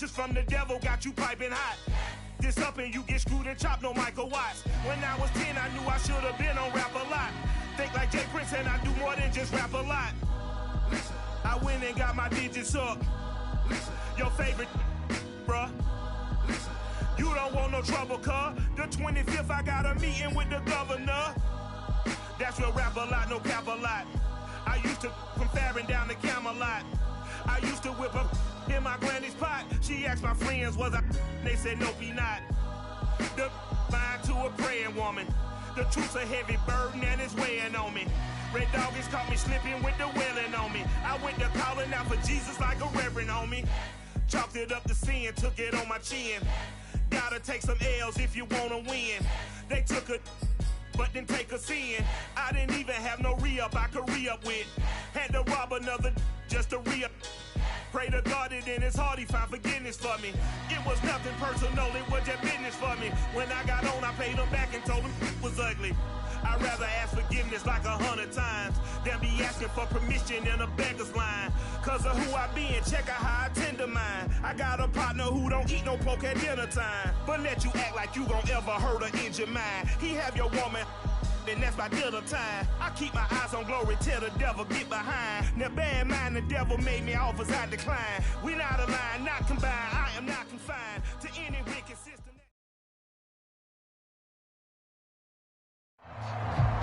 Message from the devil got you piping hot. This up and you get screwed and chopped, no Michael Watts. When I was 10, I knew I should have been on rap a lot. Think like Jay Prince and I do more than just rap a lot. I went and got my digits up. Your favorite, bruh. You don't want no trouble, cuz. The 25th, I got a meeting with the governor. That's real rap a lot, no cap a lot. I used to from Farron down to Camelot. I used to whip up in my granny's pot. She asked my friends, was I? They said, no, be not. The line to a praying woman. The truth's a heavy burden and it's weighing on me. Red Doggies caught me slipping with the wailing on me. I went to calling out for Jesus like a reverend on me. Chalked it up to sin, took it on my chin. Gotta take some L's if you wanna win. They took a but didn't take a sin. I didn't even have no re-up I could re-up with. Had to rob another just to re-up. Pray to God that in his heart he found forgiveness for me. It was nothing personal, it was just business for me. When I got on, I paid him back and told him it was ugly. I'd rather ask forgiveness like 100 times than be asking for permission in a beggar's line. Cause of who I be and check out how I tend to mine. I got a partner who don't eat no pork at dinner time, but let you act like you gon' ever hurt or injure mine. He have your woman, and that's my dinner time. I keep my eyes on glory till the devil get behind. Now bear in mind the devil made me offers I decline. We not aligned, not combined, I am not confined to any wicked system.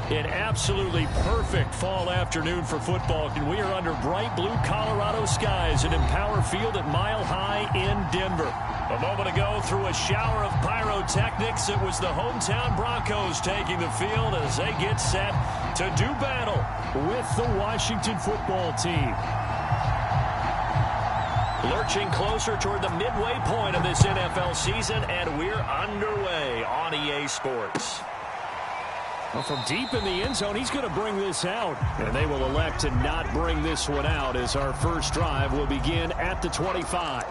An absolutely perfect fall afternoon for football, and we are under bright blue Colorado skies at Empower Field at Mile High in Denver. A moment ago, through a shower of pyrotechnics, it was the hometown Broncos taking the field as they get set to do battle with the Washington football team. Lurching closer toward the midway point of this NFL season, and we're underway on EA Sports. Well, from deep in the end zone, he's going to bring this out. And they will elect to not bring this one out as our first drive will begin at the 25.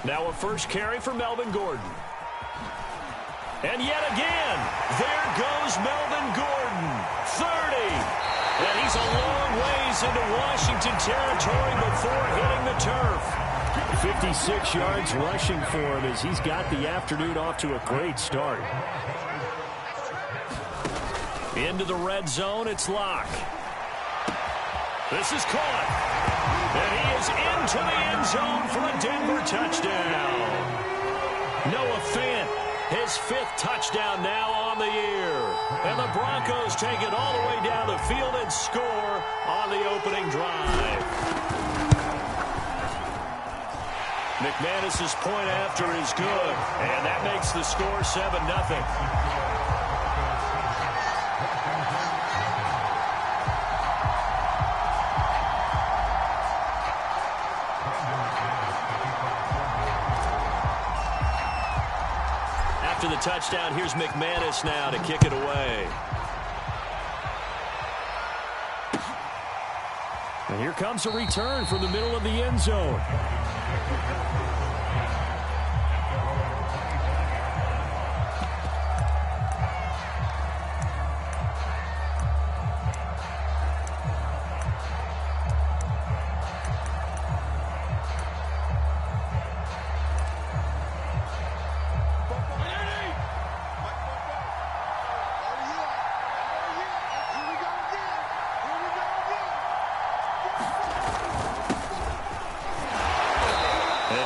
Now a first carry for Melvin Gordon. And yet again, there goes Melvin Gordon, 30. And he's a long ways into Washington territory before hitting the turf. 56 yards rushing for him as he's got the afternoon off to a great start. Into the red zone, it's Locke. This is caught. And he is into the end zone for a Denver touchdown. Noah Fant, his 5th touchdown now on the year. And the Broncos take it all the way down the field and score on the opening drive. McManus's point after is good, and that makes the score 7-0. After the touchdown, here's McManus now to kick it away. And here comes a return from the middle of the end zone.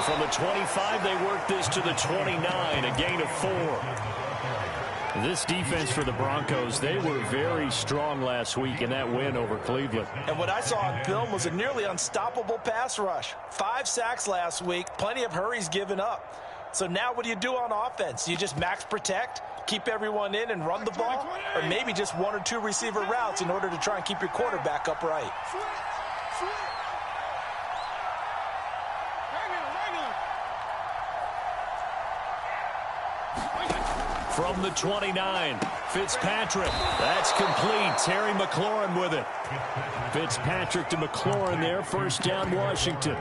From the 25, they work this to the 29, a gain of 4. This defense for the Broncos, they were very strong last week in that win over Cleveland. And what I saw on film was a nearly unstoppable pass rush. 5 sacks last week, plenty of hurries given up. So now what do you do on offense? You just max protect, keep everyone in and run the ball? Or maybe just 1 or 2 receiver routes in order to try and keep your quarterback upright? from the 29. Fitzpatrick. That's complete. Terry McLaurin with it. Fitzpatrick to McLaurin there. First down, Washington.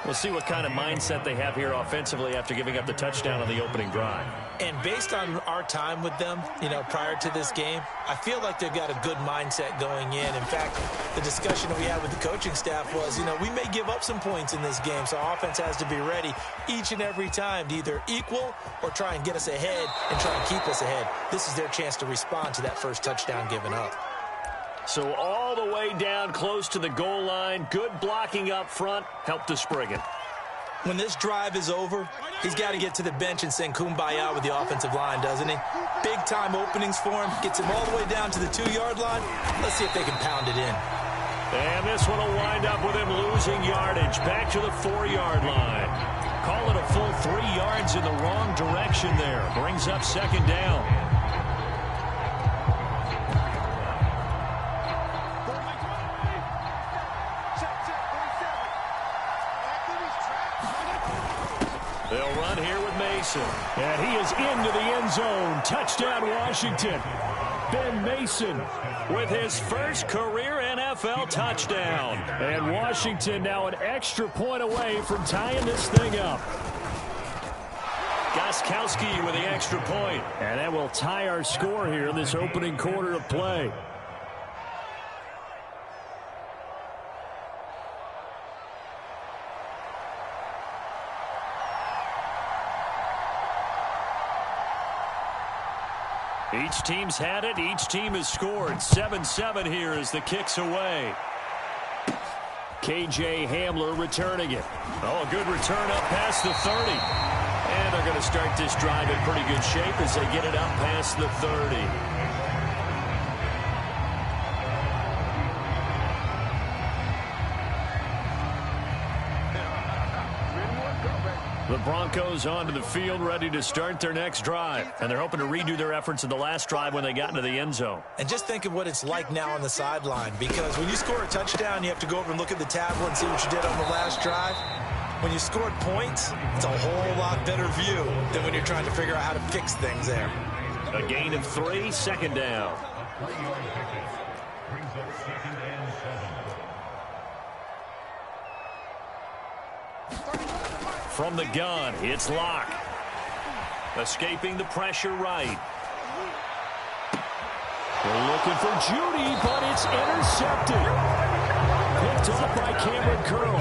We'll see what kind of mindset they have here offensively after giving up the touchdown on the opening drive. And based on our time with them, prior to this game, I feel like they've got a good mindset going in. In fact, the discussion that we had with the coaching staff was, we may give up some points in this game, so our offense has to be ready each and every time to either equal or try and get us ahead and try and keep us ahead. This is their chance to respond to that first touchdown given up. So all the way down close to the goal line. Good blocking up front. Helped to spring it. When this drive is over, he's got to get to the bench and sing kumbaya with the offensive line, doesn't he? Big-time openings for him. Gets him all the way down to the 2-yard line. Let's see if they can pound it in. And this one will wind up with him losing yardage. Back to the 4-yard line. Call it a full 3 yards in the wrong direction there. Brings up second down. They'll run here with Mason. And he is into the end zone. Touchdown, Washington. Ben Mason with his first career NFL touchdown. And Washington now an extra point away from tying this thing up. Gostkowski with the extra point. And that will tie our score here in this opening quarter of play. Each team's had it. Each team has scored. 7-7 here as the kick's away. KJ Hamler returning it. Oh, a good return up past the 30. And they're going to start this drive in pretty good shape as they get it up past the 30. The Broncos onto the field, ready to start their next drive. And they're hoping to redo their efforts in the last drive when they got into the end zone. And just think of what it's like now on the sideline, because when you score a touchdown, you have to go over and look at the tablet and see what you did on the last drive. When you scored points, it's a whole lot better view than when you're trying to figure out how to fix things there. A gain of 3, second down. From the gun, it's Locke. Escaping the pressure right. They're looking for Judy, but it's intercepted. Picked off by Cameron Curl.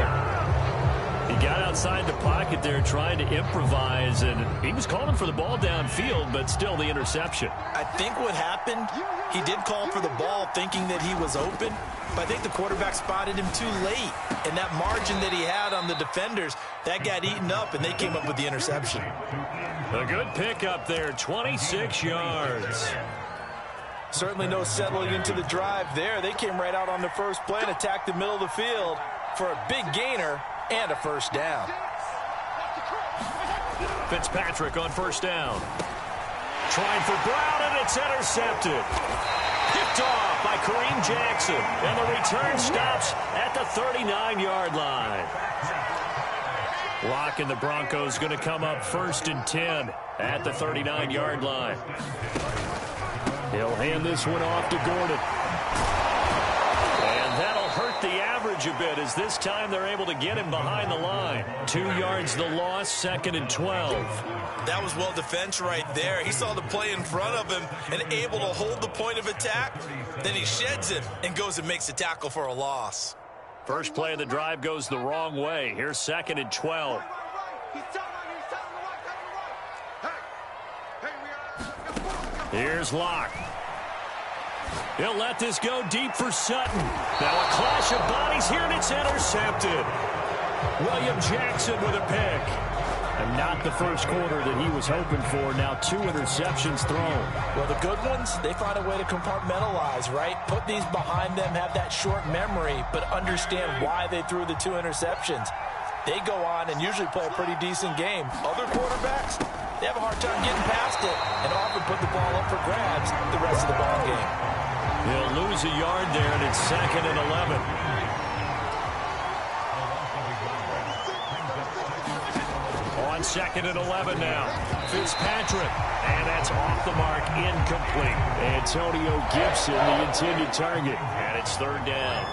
He got outside the pocket there trying to improvise, and he was calling for the ball downfield, but still the interception. I think what happened, he did call for the ball thinking that he was open, but I think the quarterback spotted him too late. And that margin that he had on the defenders, that got eaten up, and they came up with the interception. A good pickup there, 26 yards. Certainly no settling into the drive there. They came right out on the first play and attacked the middle of the field for a big gainer and a first down. Fitzpatrick on first down. Trying for Brown, and it's intercepted. Picked off by Kareem Jackson. And the return stops at the 39-yard line. Locke and the Broncos going to come up 1st and 10 at the 39-yard line. He'll hand this one off to Gordon. And that'll hurt the average a bit as this time they're able to get him behind the line. 2 yards the loss, 2nd and 12. That was well defense right there. He saw the play in front of him and able to hold the point of attack. Then he sheds it and goes and makes a tackle for a loss. First play of the drive goes the wrong way. Here's 2nd and 12. Here's Locke. He'll let this go deep for Sutton. Now a clash of bodies here, and it's intercepted. William Jackson with a pick. And not the first quarter that he was hoping for. Now 2 interceptions thrown. Well, the good ones, they find a way to compartmentalize, right? Put these behind them, have that short memory, but understand why they threw the 2 interceptions. They go on and usually play a pretty decent game. Other quarterbacks, they have a hard time getting past it and often put the ball up for grabs the rest of the ball game. He'll lose a yard there, and it's 2nd and 11. On On 2nd and 11 now. Fitzpatrick. And that's off the mark, incomplete. Antonio Gibson, the intended target. And it's 3rd down.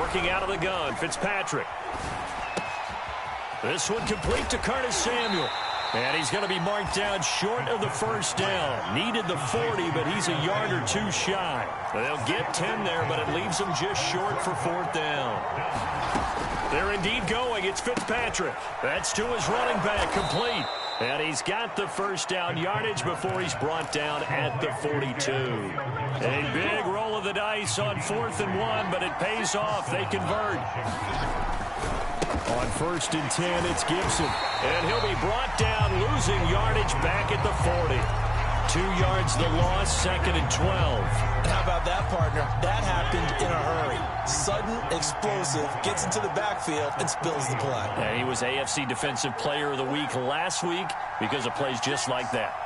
Working out of the gun, Fitzpatrick. This one complete to Curtis Samuel. And he's going to be marked down short of the 1st down. Needed the 40, but he's a yard or 2 shy. They'll get 10 there, but it leaves them just short for 4th down. They're indeed going. It's Fitzpatrick. That's to his running back, complete. And he's got the 1st down yardage before he's brought down at the 42. A big roll of the dice on 4th and 1, but it pays off. They convert. On 1st and 10, it's Gibson. And he'll be brought down, losing yardage back at the 40. 2 yards the loss, 2nd and 12. How about that, partner? That happened in a hurry. Sudden, explosive, gets into the backfield, and spills the play. And he was AFC Defensive Player of the Week last week because of plays just like that.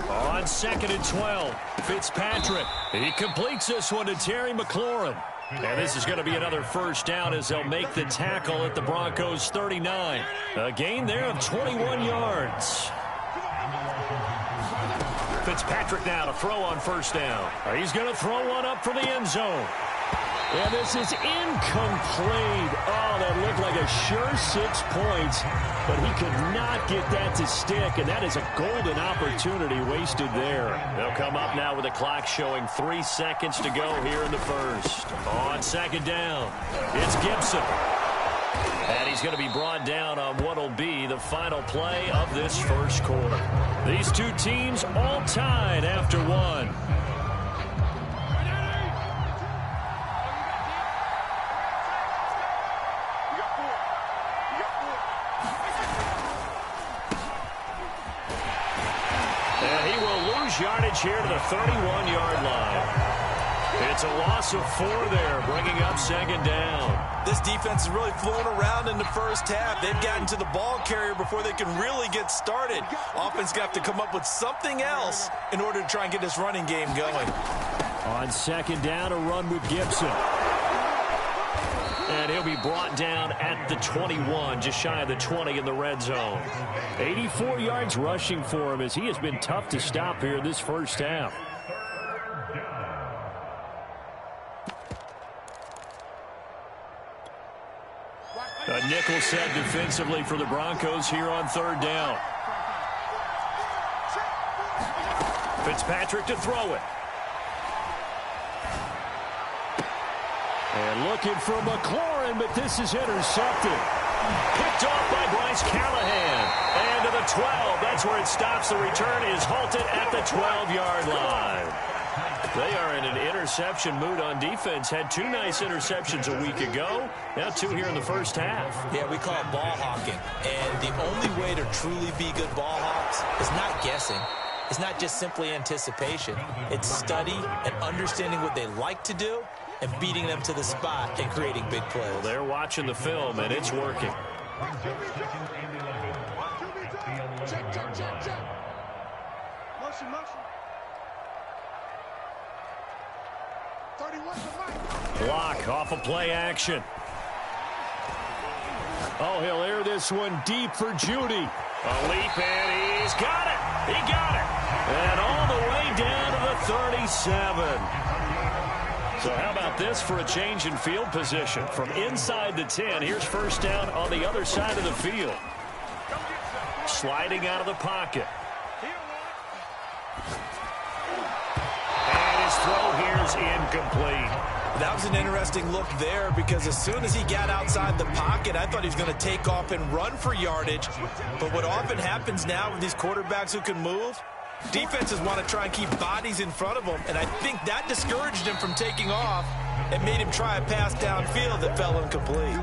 On 2nd and 12, Fitzpatrick. He completes this one to Terry McLaurin. And this is going to be another 1st down as they'll make the tackle at the Broncos' 39. A gain there of 21 yards. Fitzpatrick now to throw on 1st down. He's going to throw one up for the end zone. And this is incomplete. Oh, that looked like a sure 6 points, but he could not get that to stick, and that is a golden opportunity wasted there. They'll come up now with the clock showing 3 seconds to go here in the 1st. On 2nd down, it's Gibson. And he's going to be brought down on what will be the final play of this 1st quarter. These 2 teams all tied after 1. Yardage here to the 31-yard line. It's a loss of 4 there, bringing up 2nd down. This defense is really flown around in the 1st half. They've gotten to the ball carrier before they can really get started. Offense got to come up with something else in order to try and get this running game going. On 2nd down, a run with Gibson. And he'll be brought down at the 21, just shy of the 20 in the red zone. 84 yards rushing for him as he has been tough to stop here this 1st half. A nickel set defensively for the Broncos here on 3rd down. Fitzpatrick to throw it. And looking for McLaurin, but this is intercepted. Picked off by Bryce Callahan. And to the 12. That's where it stops. The return is halted at the 12-yard line. They are in an interception mood on defense. Had 2 nice interceptions a week ago. Now 2 here in the 1st half. Yeah, we call it ball hawking. And the only way to truly be good ball hawks is not guessing. It's not just simply anticipation. It's study and understanding what they like to do and beating them to the spot and creating big plays. Well, they're watching the film, and it's working. Block off of play action. Oh, he'll air this one deep for Judy. A leap, and he's got it. He got it. And all the way down to the 37. So how about this for a change in field position? From inside the 10, here's 1st down on the other side of the field. Sliding out of the pocket. And his throw here is incomplete. That was an interesting look there because as soon as he got outside the pocket, I thought he was going to take off and run for yardage. But what often happens now with these quarterbacks who can move, defenses want to try and keep bodies in front of them, and I think that discouraged him from taking off and made him try a pass downfield that fell incomplete.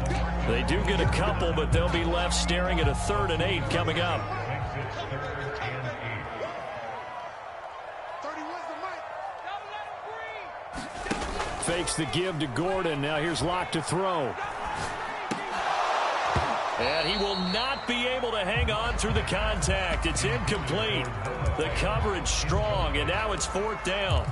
They do get a couple, but they'll be left staring at a 3rd and 8 coming up. Fakes the give to Gordon. Now here's Locke to throw. And he will not be able to hang on through the contact. It's incomplete. The coverage strong, and now it's 4th down.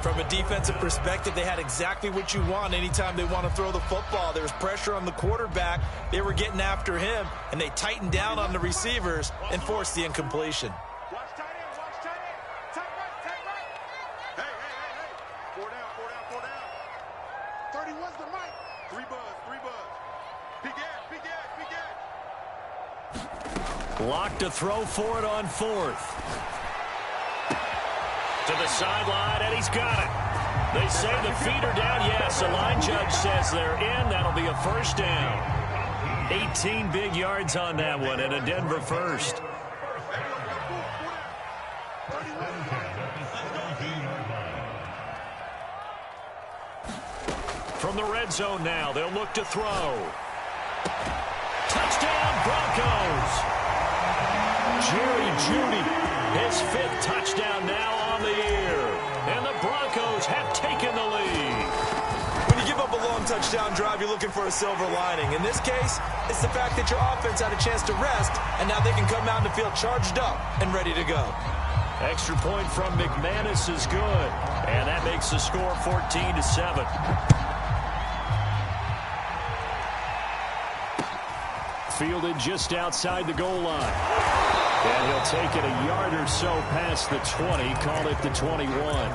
From a defensive perspective, they had exactly what you want anytime they want to throw the football. There was pressure on the quarterback. They were getting after him, and they tightened down on the receivers and forced the incompletion. Watch tight end, watch tight end. Tight right. Hey. 4 down. 31's the mic. 3 buzz. Big Ed. Lock to throw for it on 4th. To the sideline, and he's got it. They say the feet are down. Yes, the line judge says they're in. That'll be a 1st down. 18 big yards on that one, and a Denver first. From the red zone now, they'll look to throw. Touchdown, Broncos. Jerry Jeudy, his 5th touchdown now on the year. And the Broncos have taken the lead. When you give up a long touchdown drive, you're looking for a silver lining. In this case, it's the fact that your offense had a chance to rest, and now they can come out and feel charged up and ready to go. Extra point from McManus is good. And that makes the score 14-7. Fielded just outside the goal line. And he'll take it a yard or so past the 20, call it the 21.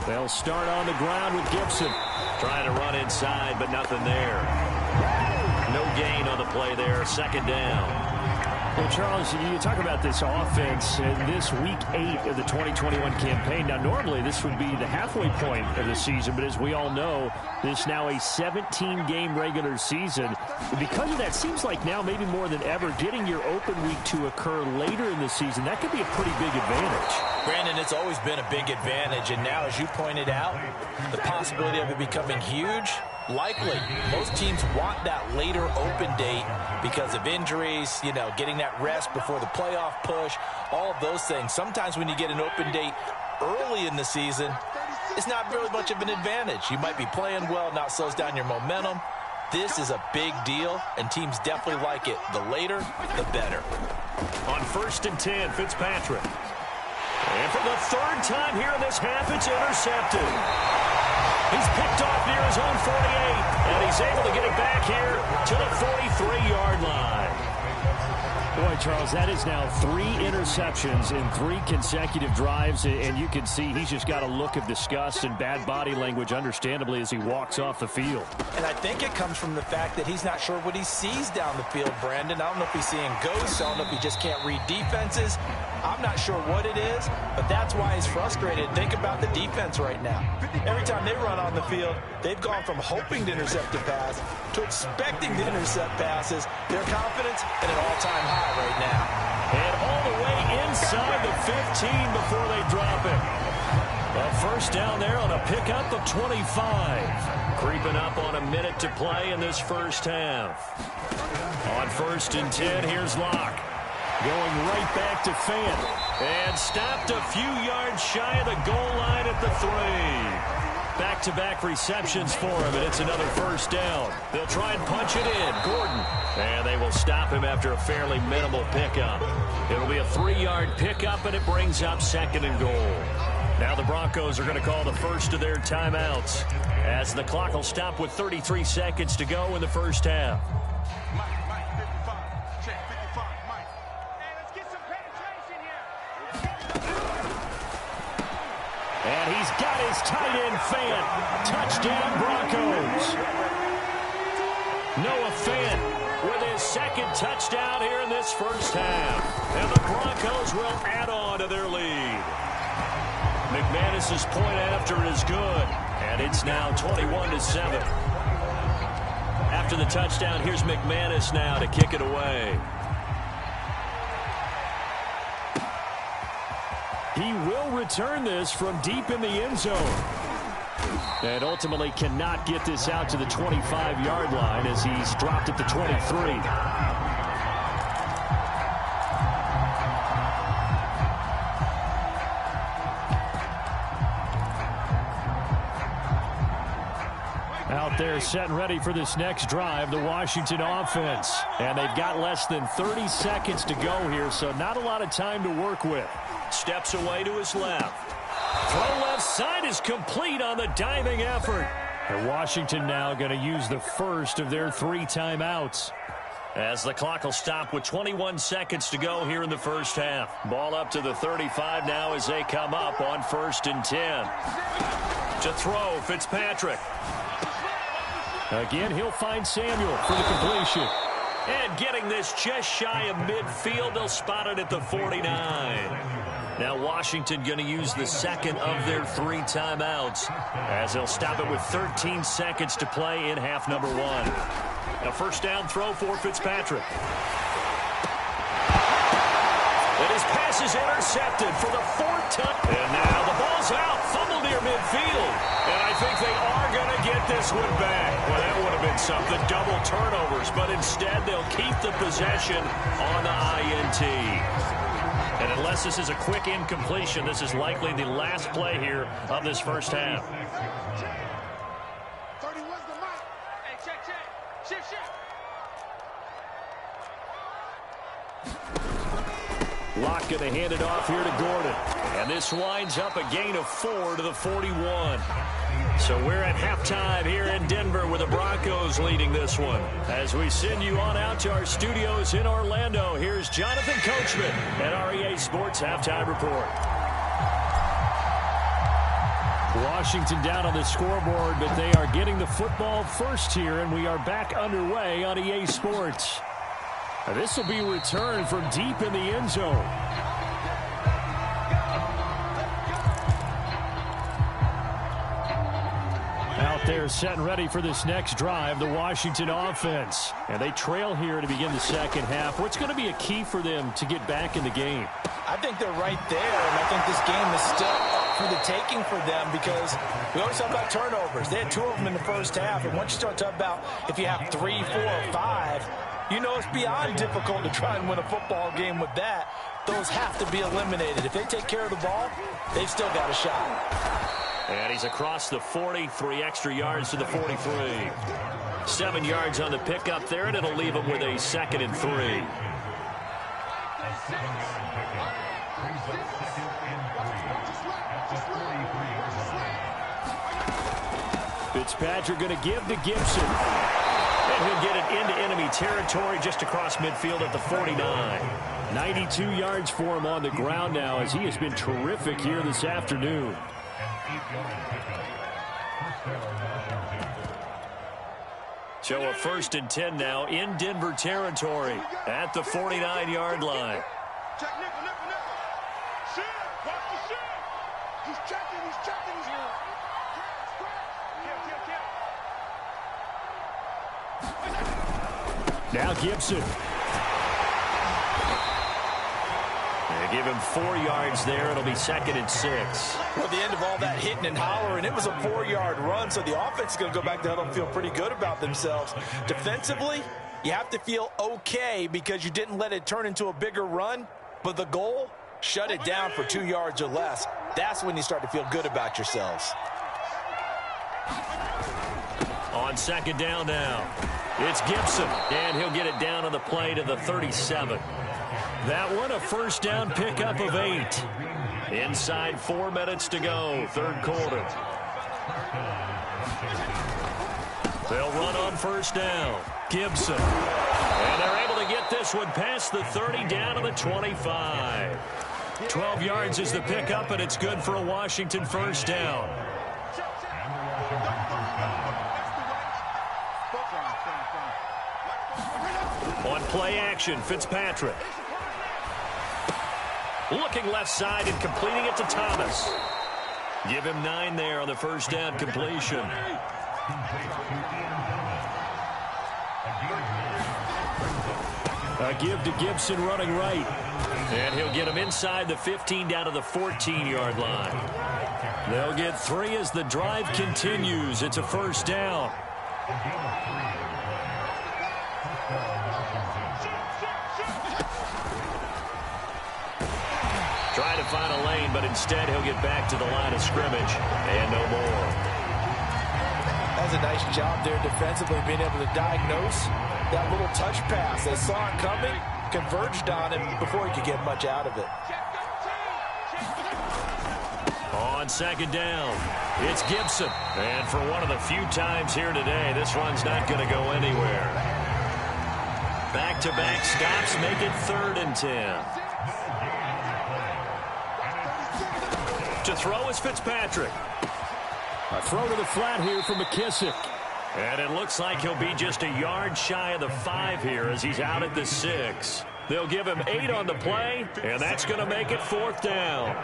They'll start on the ground with Gibson. Trying to run inside, but nothing there. No gain on the play there. 2nd down. Well, Charles, you talk about this offense in this week 8 of the 2021 campaign. Now, normally this would be the halfway point of the season, but as we all know, this now a 17-game regular season. Because of that, seems like now maybe more than ever, getting your open week to occur later in the season, that could be a pretty big advantage. Brandon, it's always been a big advantage, and now, as you pointed out, the possibility of it becoming huge, likely. Most teams want that later open date because of injuries, you know, getting that rest before the playoff push, all of those things. Sometimes when you get an open date early in the season, it's not really much of an advantage. You might be playing well, now it slows down your momentum. This is a big deal, and teams definitely like it. The later, the better. On 1st and 10, Fitzpatrick. And for the 3rd time here in this half, it's intercepted. He's picked off near his own 48, and he's able to get it back here to the 43-yard line. Boy, Charles, that is now 3 interceptions in 3 consecutive drives, and you can see he's just got a look of disgust and bad body language, understandably, as he walks off the field. And I think it comes from the fact that he's not sure what he sees down the field, Brandon. I don't know if he's seeing ghosts. I don't know if he just can't read defenses. I'm not sure what it is, but that's why he's frustrated. Think about the defense right now. Every time they run on the field, they've gone from hoping to intercept a pass to expecting to intercept passes. Their confidence at an all-time high right now. And all the way inside the 15 before they drop it. A 1st down there on a pickup of 25. Creeping up on a minute to play in this 1st half. On 1st and 10, here's Locke. Going right back to Fant. And stopped a few yards shy of the goal line at the 3. Back-to-back receptions for him, and it's another 1st down. They'll try and punch it in. Gordon. And they will stop him after a fairly minimal pickup. It'll be a 3-yard pickup, and it brings up 2nd and goal. Now the Broncos are going to call the first of their timeouts as the clock will stop with 33 seconds to go in the 1st half. And he's got his tight end Fant. Touchdown Broncos. Noah Fant with his 2nd touchdown here in this 1st half. And the Broncos will add on to their lead. McManus's point after is good. And it's now 21-7. After the touchdown, here's McManus now to kick it away. He will return this from deep in the end zone. And ultimately cannot get this out to the 25-yard line as he's dropped at the 23. Out there set and ready for this next drive, the Washington offense. And they've got less than 30 seconds to go here, so not a lot of time to work with. Steps away to his left. Throw left side is complete on the diving effort. And Washington now going to use the first of their 3 timeouts. As the clock will stop with 21 seconds to go here in the first half. Ball up to the 35 now as they come up on 1st and 10. To throw, Fitzpatrick. Again, he'll find Samuel for the completion. And getting this just shy of midfield, they'll spot it at the 49. Now Washington going to use the second of their 3 timeouts as they'll stop it with 13 seconds to play in half number 1. A first down throw for Fitzpatrick. And his pass is intercepted for the 4th time. And now the ball's out, fumble near midfield. And I think they are going to get this one back. Well, that would have been something, double turnovers. But instead, they'll keep the possession on the INT. And unless this is a quick incompletion, this is likely the last play here of this first half. 31's the mic. Hey, check. Shift. Locke going to hand it off here to Gordon. And this winds up a gain of 4 to the 41. So we're at halftime here in Denver with the Broncos leading this one. As we send you on out to our studios in Orlando, here's Jonathan Coachman at REA Sports Halftime Report. Washington down on the scoreboard, but they are getting the football first here, and we are back underway on EA Sports. This will be returned from deep in the end zone. Out there set and ready for this next drive, the Washington offense. And they trail here to begin the second half. What's going to be a key for them to get back in the game? I think they're right there, and I think this game is still up for the taking for them because we always talk about turnovers. They had 2 of them in the first half, and once you start talking about if you have 3, 4, or 5, you know it's beyond difficult to try and win a football game with that. Those have to be eliminated. If they take care of the ball, they've still got a shot. And he's across the 40, 3 extra yards to the 43. 7 yards on the pickup there, and it'll leave him with a 2nd and 3. Fitzpatrick going to give to Gibson. And he'll get it into enemy territory just across midfield at the 49. 92 yards for him on the ground now as he has been terrific here this afternoon. So a 1st and 10 now in Denver territory at the 49-yard line. Check nickel. Shift. Watch the shift. He's checking. Now Gibson. They give him 4 yards there. It'll be 2nd and 6. Well, at the end of all that hitting and hollering, it was a 4-yard run, so the offense is going to go back to huddle and feel pretty good about themselves. Defensively, you have to feel okay because you didn't let it turn into a bigger run, but the goal, shut it down for 2 yards or less. That's when you start to feel good about yourselves. On 2nd down now, it's Gibson, and he'll get it down on the play to the 37. That one, a first down pickup of 8. Inside 4 minutes to go, 3rd quarter. They'll run on 1st down. Gibson. And they're able to get this one past the 30 down to the 25. 12 yards is the pickup, and it's good for a Washington 1st down. On play action, Fitzpatrick. Looking left side and completing it to Thomas. Give him 9 there on the 1st down completion. A give to Gibson running right. And he'll get him inside the 15 down to the 14-yard line. They'll get 3 as the drive continues. It's a first down. Trying to find a lane, but instead he'll get back to the line of scrimmage and no more. That's a nice job there defensively, being able to diagnose that little touch pass. They saw it coming, converged on him before he could get much out of it. On second down, it's Gibson. And for one of the few times here today, this run's not going to go anywhere. Back-to-back stops make it 3rd and 10. To throw is Fitzpatrick. A throw to the flat here for McKissick. And it looks like he'll be just a yard shy of the 5 here as he's out at the 6. They'll give him 8 on the play, and that's going to make it 4th down.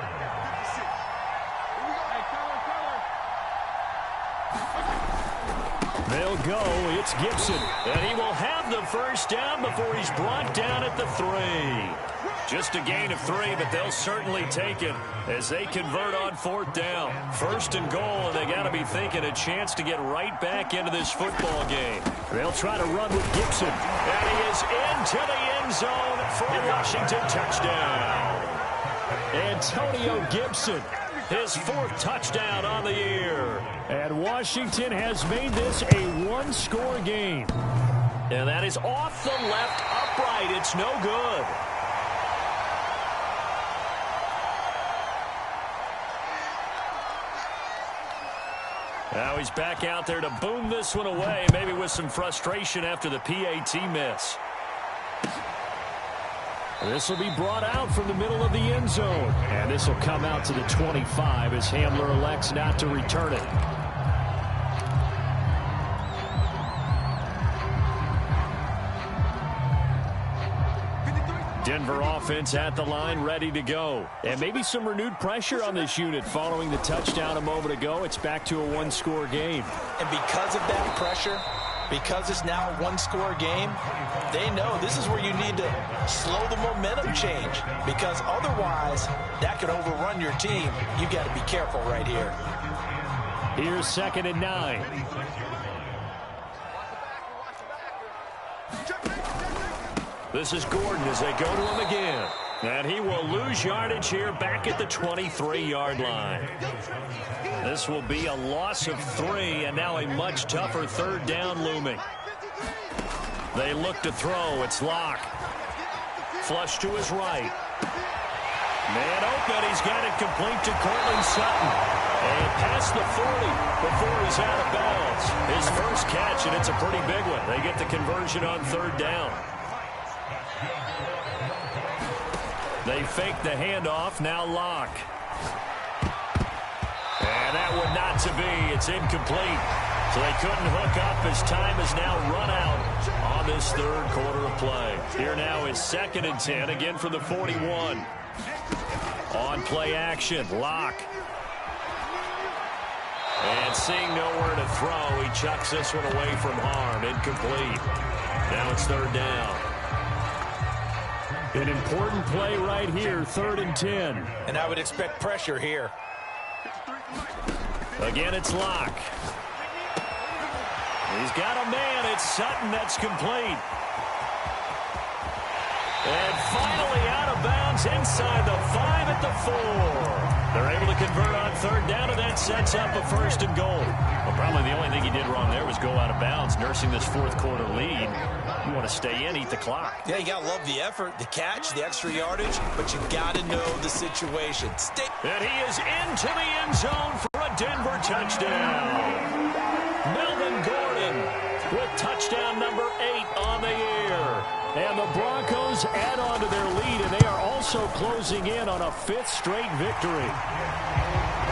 They'll go. It's Gibson. And he will have the first down before he's brought down at the 3. Just a gain of 3, but they'll certainly take it as they convert on 4th down. 1st and goal, and they got to be thinking a chance to get right back into this football game. They'll try to run with Gibson. And he is into the end zone for a Washington touchdown. Antonio Gibson. His 4th touchdown on the year. And Washington has made this a one-score game. And that is off the left upright. It's no good. Now he's back out there to boom this one away, maybe with some frustration after the PAT miss. This will be brought out from the middle of the end zone. And this will come out to the 25 as Hamler elects not to return it. Denver offense at the line, ready to go. And maybe some renewed pressure on this unit following the touchdown a moment ago. It's back to a one-score game. And because of that pressure, because it's now a one-score game, they know this is where you need to slow the momentum change, because otherwise that could overrun your team. You've got to be careful right here. Here's 2nd and 9. This is Gordon as they go to him again. And he will lose yardage here back at the 23-yard line. This will be a loss of 3, and now a much tougher 3rd down looming. They look to throw. It's Locke. Flush to his right. Man open. He's got it complete to Cortland Sutton. And past the 40 before he's out of bounds. His first catch, and it's a pretty big one. They get the conversion on 3rd down. They fake the handoff. Now Locke. And that one not to be. It's incomplete. So they couldn't hook up as time has now run out on this 3rd quarter of play. Here now is 2nd and 10, again from the 41. On play action, Locke. And seeing nowhere to throw, he chucks this one away from harm. Incomplete. Now it's 3rd down. An important play right here, 3rd and 10. And I would expect pressure here. Again, it's Locke. He's got a man. It's Sutton. That's complete. And finally out of bounds inside the 5 at the 4. They're able to convert on 3rd down, and that sets up a 1st and goal. Well, probably the only thing he did wrong there was go out of bounds, nursing this 4th quarter lead. You want to stay in, eat the clock. Yeah, you got to love the effort, the catch, the extra yardage, but you got to know the situation. And he is into the end zone for a Denver touchdown. Melvin Gordon with touchdown number 8 on the year. And the Broncos add on to their lead, and they are also closing in on a 5th straight victory.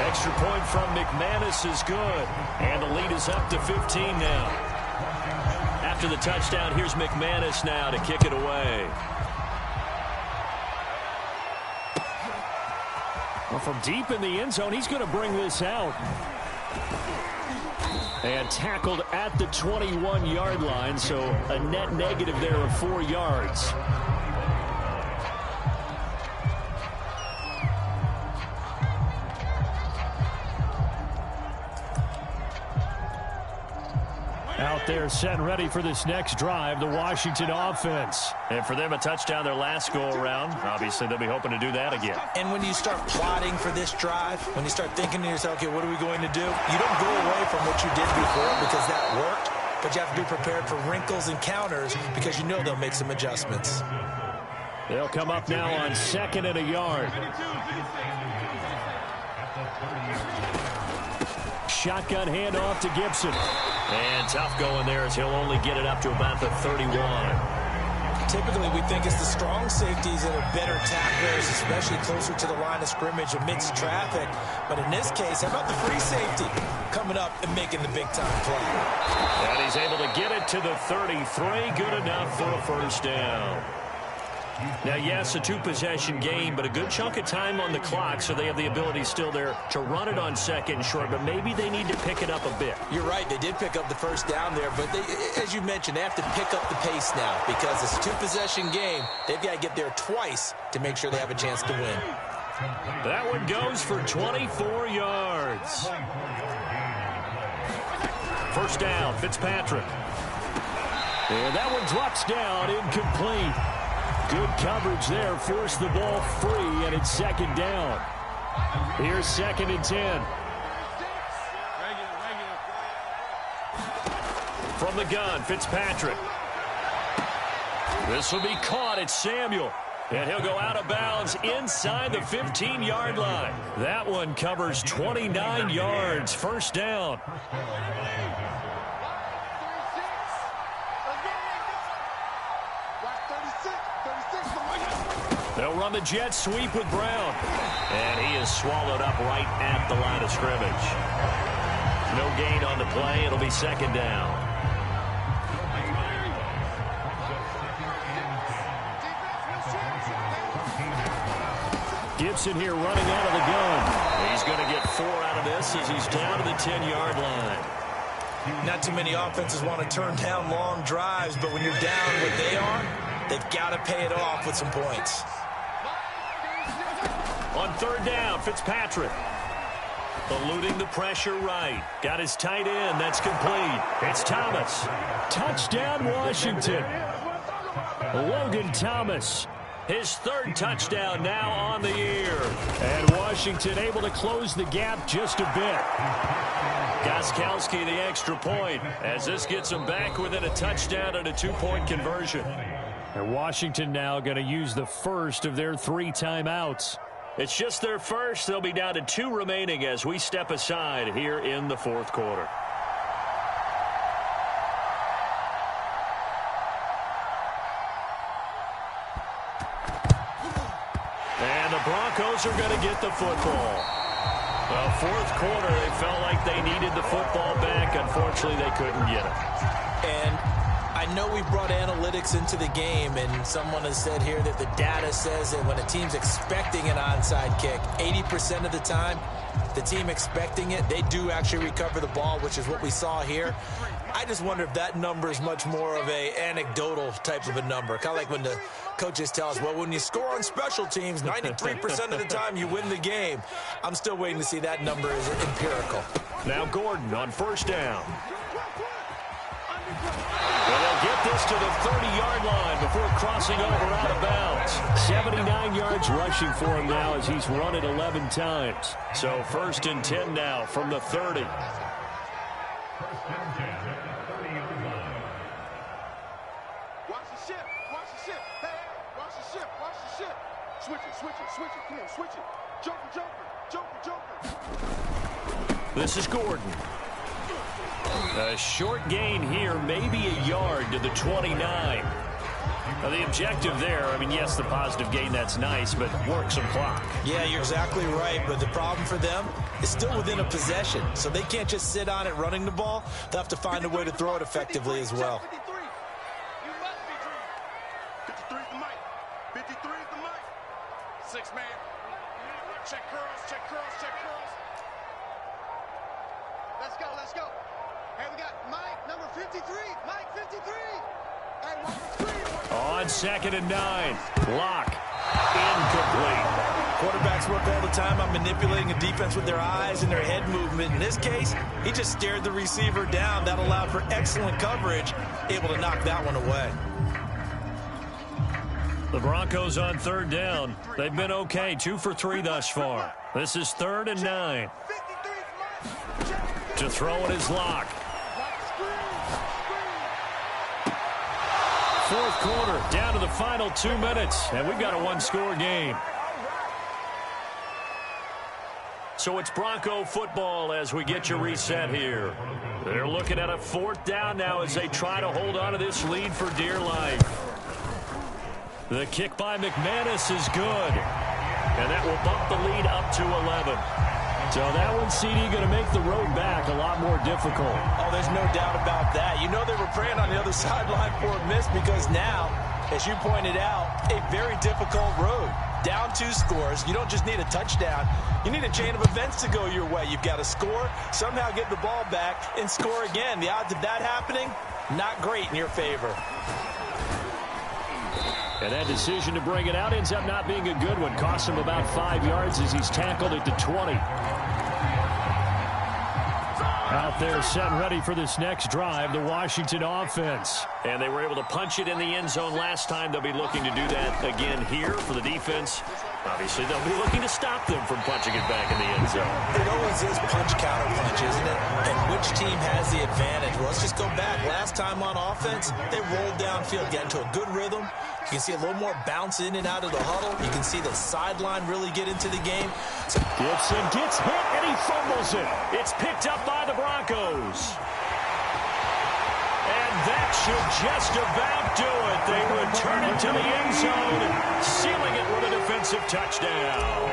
Extra point from McManus is good, and the lead is up to 15 now. After the touchdown, here's McManus now to kick it away. Well, from deep in the end zone, he's going to bring this out. And tackled at the 21-yard line, so a net negative there of 4 yards. Out there set and ready for this next drive, the Washington offense. And for them, a touchdown their last go-around. Obviously, they'll be hoping to do that again. And when you start plotting for this drive, when you start thinking to yourself, okay, what are we going to do? You don't go away from what you did before because that worked, but you have to be prepared for wrinkles and counters because you know they'll make some adjustments. They'll come up now on 2nd and a yard. Shotgun handoff to Gibson. And tough going there as he'll only get it up to about the 31. Typically, we think it's the strong safeties that are better tacklers, especially closer to the line of scrimmage amidst traffic. But in this case, how about the free safety coming up and making the big-time play? And he's able to get it to the 33. Good enough for a first down. Now, yes, a two-possession game, but a good chunk of time on the clock, so they have the ability still there to run it on 2nd and short, but maybe they need to pick it up a bit. You're right. They did pick up the first down there, but as you mentioned, they have to pick up the pace now because it's a two-possession game. They've got to get there twice to make sure they have a chance to win. That one goes for 24 yards. First down, Fitzpatrick. And that one drops down, incomplete. Good coverage there, forced the ball free, and it's 2nd down. Here's 2nd and 10. From the gun, Fitzpatrick. This will be caught. It's Samuel. And he'll go out of bounds inside the 15-yard line. That one covers 29 yards. First down. They'll run the jet sweep with Brown. And he is swallowed up right at the line of scrimmage. No gain on the play. It'll be 2nd down. Gibson here running out of the gun. He's going to get 4 out of this as he's down to the 10-yard line. Not too many offenses want to turn down long drives, but when you're down what they are, they've got to pay it off with some points. On 3rd down, Fitzpatrick. Eluding the pressure right. Got his tight end. That's complete. It's Thomas. Touchdown, Washington. Logan Thomas. His 3rd touchdown now on the year. And Washington able to close the gap just a bit. Gostkowski the extra point as this gets them back within a touchdown and a 2-point conversion. And Washington now going to use the first of their 3 timeouts. It's just their first. They'll be down to 2 remaining as we step aside here in the 4th quarter. And the Broncos are going to get the football. Well, 4th quarter, they felt like they needed the football back. Unfortunately, they couldn't get it. And I know we brought analytics into the game, and someone has said here that the data says that when a team's expecting an onside kick, 80% of the time, the team expecting it, they do actually recover the ball, which is what we saw here. I just wonder if that number is much more of a anecdotal type of a number. Kind of like when the coaches tell us, well, when you score on special teams, 93% of the time you win the game. I'm still waiting to see that number is empirical. Now Gordon on 1st down. Well, they'll get this to the 30-yard line before crossing over out of bounds. 79 yards rushing for him now as he's run it 11 times. So 1st and 10 now from the 30. This is Gordon. A short gain here, maybe a yard to the 29. Now, the objective there, I mean, yes, the positive gain, that's nice, but work some clock. Yeah, you're exactly right, but the problem for them is still within a possession, so they can't just sit on it running the ball. They'll have to find a way to throw it effectively as well. 53 is the mic. 53 is the mic. 6-man. Check curls, check curls, check curls. Let's go. Hey, we got Mike, number 53. Mike, 53. Hey, 1 for 3. On 2nd and 9. Lock. Incomplete. Quarterbacks work all the time on manipulating a defense with their eyes and their head movement. In this case, he just stared the receiver down. That allowed for excellent coverage, able to knock that one away. The Broncos on 3rd down. They've been okay, 2 for 3 thus far. This is 3rd and 9. To throw it is Lock. 4th quarter, down to the final 2 minutes, and we've got a 1-score game. So it's Bronco football as we get you reset here. They're looking at a 4th down now as they try to hold on to this lead for dear life. The kick by McManus is good, and that will bump the lead up to 11. So that one, CD, going to make the road back a lot more difficult. Oh, there's no doubt about that. You know they were praying on the other sideline for a miss because now, as you pointed out, a very difficult road. Down 2 scores. You don't just need a touchdown. You need a chain of events to go your way. You've got to score, somehow get the ball back, and score again. The odds of that happening, not great in your favor. And that decision to bring it out ends up not being a good one. Cost him about 5 yards as he's tackled at the 20. Out there set and ready for this next drive, the Washington offense. And they were able to punch it in the end zone last time. They'll be looking to do that again here for the defense. Obviously, they'll be looking to stop them from punching it back in the end zone. It always is punch-counter-punch, isn't it? And which team has the advantage? Well, let's just go back. Last time on offense, they rolled downfield, get into a good rhythm. You can see a little more bounce in and out of the huddle. You can see the sideline really get into the game. Gibson gets hit, and he fumbles it. It's picked up by the Broncos. And that should just about do it. They return it to the end zone, sealing it with a defensive touchdown.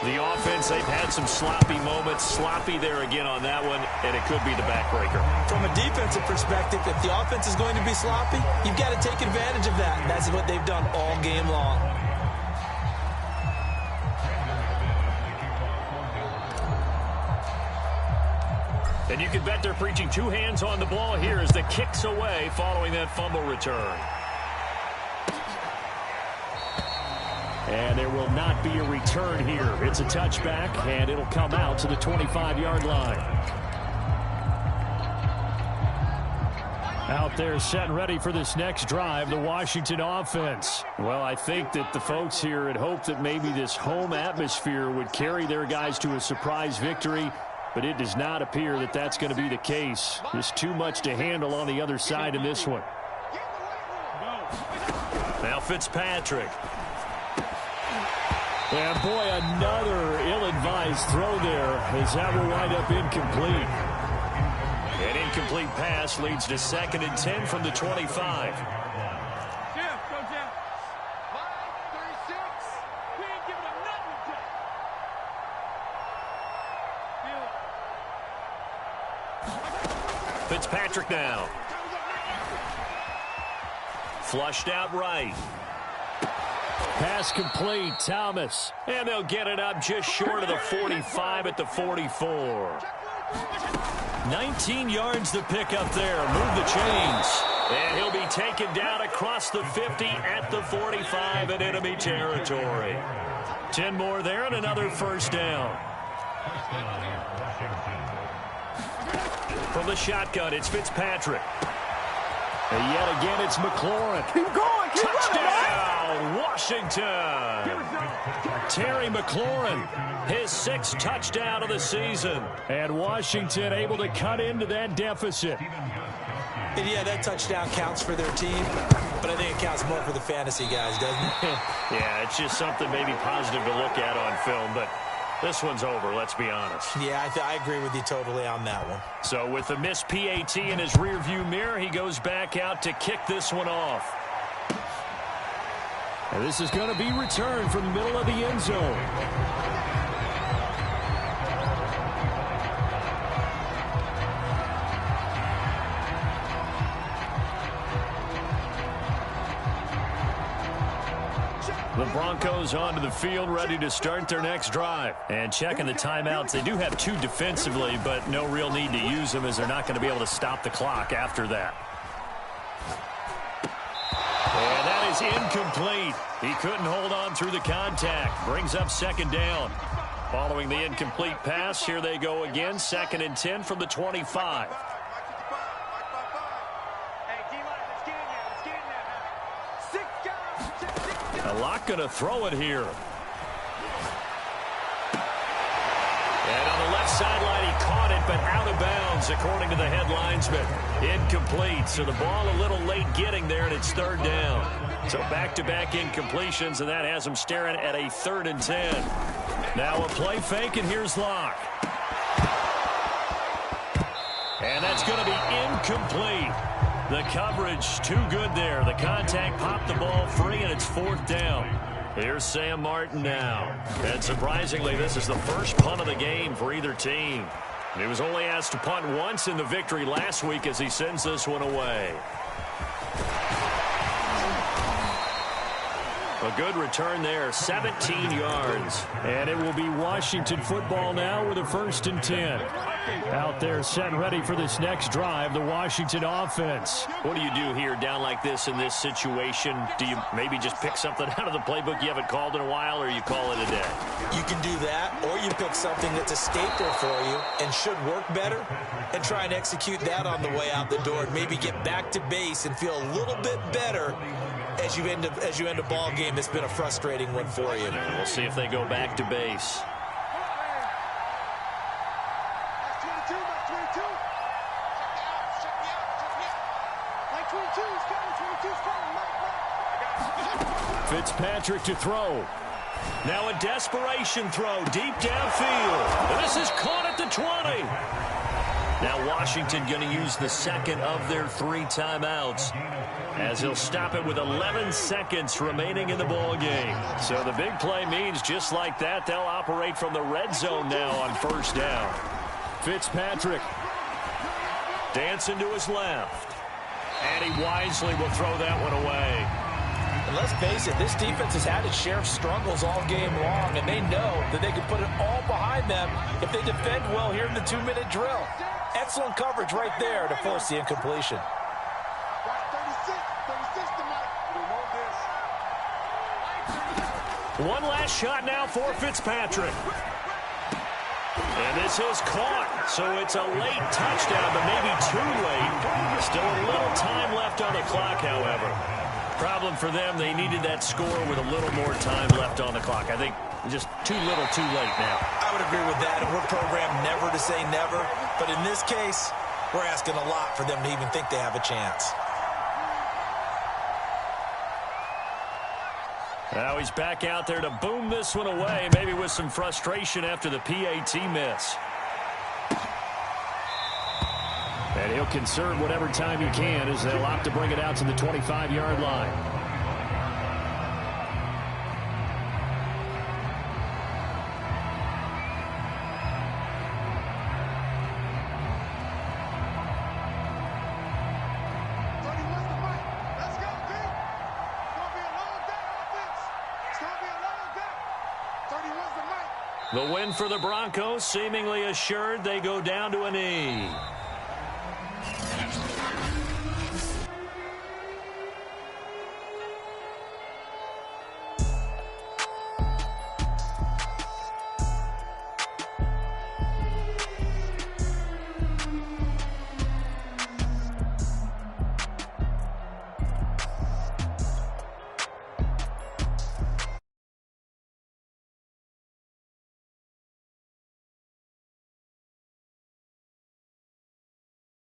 The offense, they've had some sloppy moments. Sloppy there again on that one, and it could be the backbreaker. From a defensive perspective, if the offense is going to be sloppy, you've got to take advantage of that. That's what they've done all game long. And you can bet they're preaching 2 hands on the ball here as the kick's away following that fumble return. And there will not be a return here. It's a touchback, and it'll come out to the 25-yard line. Out there set and ready for this next drive, the Washington offense. Well, I think that the folks here had hoped that maybe this home atmosphere would carry their guys to a surprise victory, but it does not appear that that's going to be the case. There's too much to handle on the other side in this one. Now Fitzpatrick. And boy, another ill-advised throw there as that will wind up incomplete. An incomplete pass leads to 2nd and 10 from the 25. Fitzpatrick now. Flushed out right. Pass complete, Thomas. And they'll get it up just short of the 45 at the 44. 19 yards to pick up there. Move the chains. And he'll be taken down across the 50 at the 45 in enemy territory. 10 more there and another first down. From the shotgun, it's Fitzpatrick. And yet again, it's McLaurin. Keep going. Keep Touchdown, Washington. Terry McLaurin. His 6th touchdown of the season. And Washington able to cut into that deficit. And yeah, that touchdown counts for their team, but I think it counts more for the fantasy guys, doesn't it? Yeah, it's just something maybe positive to look at on film, but this one's over, let's be honest. Yeah, I agree with you totally on that one. So with the missed PAT in his rearview mirror, he goes back out to kick this one off. And this is going to be returned from the middle of the end zone. The Broncos onto the field, ready to start their next drive. And checking the timeouts, they do have 2 defensively, but no real need to use them as they're not going to be able to stop the clock after that. And that is incomplete. He couldn't hold on through the contact. Brings up 2nd down. Following the incomplete pass, here they go again. 2nd and 10 from the 25. Locke going to throw it here. And on the left sideline, he caught it, but out of bounds, according to the head linesman. Incomplete, so the ball a little late getting there, and it's 3rd down. So back-to-back incompletions, and that has him staring at a 3rd and 10. Now a play fake, and here's Locke. And that's going to be incomplete. The coverage too good there. The contact popped the ball free, and it's 4th down. Here's Sam Martin now. And surprisingly, this is the first punt of the game for either team. He was only asked to punt once in the victory last week as he sends this one away. A good return there, 17 yards. And it will be Washington football now with a 1st and 10. Out there set ready for this next drive, the Washington offense. What do you do here down like this in this situation? Do you maybe just pick something out of the playbook you haven't called in a while, or you call it a day? You can do that, or you pick something that's a staple for you and should work better and try and execute that on the way out the door and maybe get back to base and feel a little bit better as you end a ball game that's been a frustrating one for you. We'll see if they go back to base. Fitzpatrick to throw. Now a desperation throw deep downfield. This is caught at the 20. Now Washington going to use the 2nd of their 3 timeouts as he'll stop it with 11 seconds remaining in the ball game. So the big play means just like that, they'll operate from the red zone now on 1st down. Fitzpatrick dancing to his left. And he wisely will throw that one away. And let's face it, this defense has had its share of struggles all game long, and they know that they can put it all behind them if they defend well here in the 2-minute drill. Excellent coverage right there to force the incompletion. One last shot now for Fitzpatrick. And this is caught, so it's a late touchdown, but maybe too late. Still a little time left on the clock, however. Problem for them, they needed that score with a little more time left on the clock. I think just too little, too late now. I would agree with that, and we're programmed never to say never. But in this case, we're asking a lot for them to even think they have a chance. Now he's back out there to boom this one away, maybe with some frustration after the PAT miss. And he'll conserve whatever time he can as they'll opt to bring it out to the 25-yard line. The win for the Broncos, seemingly assured. They go down to a knee.